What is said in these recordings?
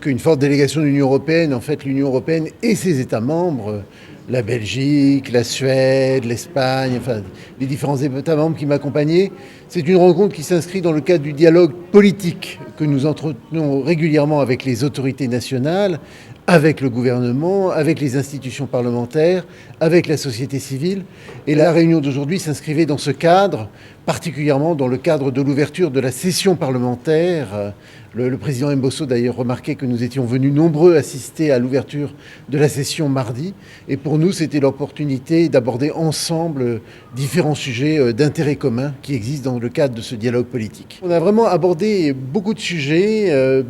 Une forte délégation de l'Union européenne, en fait l'Union européenne et ses États membres, la Belgique, la Suède, l'Espagne, enfin les différents États membres qui m'accompagnaient, c'est une rencontre qui s'inscrit dans le cadre du dialogue politique que nous entretenons régulièrement avec les autorités nationales, avec le gouvernement, avec les institutions parlementaires, avec la société civile. Et la réunion d'aujourd'hui s'inscrivait dans ce cadre, particulièrement dans le cadre de l'ouverture de la session parlementaire. Le président Mbosso d'ailleurs remarquait que nous étions venus nombreux assister à l'ouverture de la session mardi. Et pour nous, c'était l'opportunité d'aborder ensemble différents sujets d'intérêt commun qui existent dans le cadre de ce dialogue politique. On a vraiment abordé beaucoup de sujets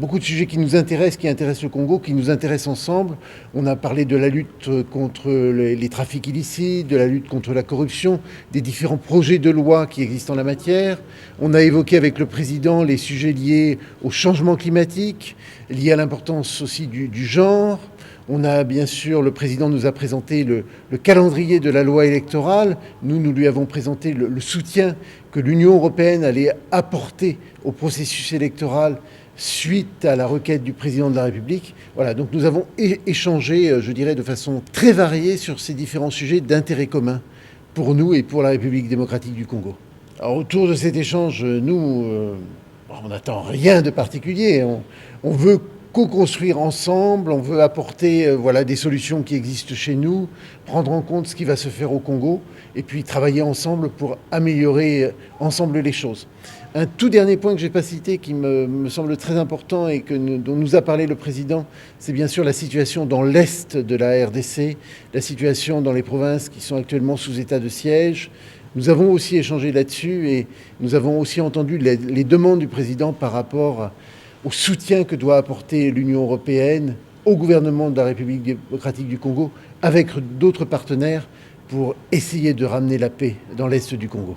qui nous intéressent, qui intéressent le Congo, qui nous intéressent ensemble. On a parlé de la lutte contre les trafics illicites, de la lutte contre la corruption, des différents projets de loi qui existent en la matière. On a évoqué avec le président les sujets liés au changement climatique, liés à l'importance aussi du genre. On a bien sûr, le président nous a présenté le calendrier de la loi électorale. Nous lui avons présenté le soutien que l'Union européenne allait apporter au processus électoral suite à la requête du président de la République. Voilà, donc nous avons échangé, je dirais, de façon très variée sur ces différents sujets d'intérêt commun pour nous et pour la République démocratique du Congo. Alors, autour de cet échange, nous, on n'attend rien de particulier. On veut co-construire ensemble, on veut apporter des solutions qui existent chez nous, prendre en compte ce qui va se faire au Congo et puis travailler ensemble pour améliorer ensemble les choses. Un tout dernier point que je n'ai pas cité qui me semble très important et dont nous a parlé le président, c'est bien sûr la situation dans l'est de la RDC, la situation dans les provinces qui sont actuellement sous état de siège. Nous avons aussi échangé là-dessus et nous avons aussi entendu les demandes du président par rapport au soutien que doit apporter l'Union européenne au gouvernement de la République démocratique du Congo avec d'autres partenaires pour essayer de ramener la paix dans l'est du Congo.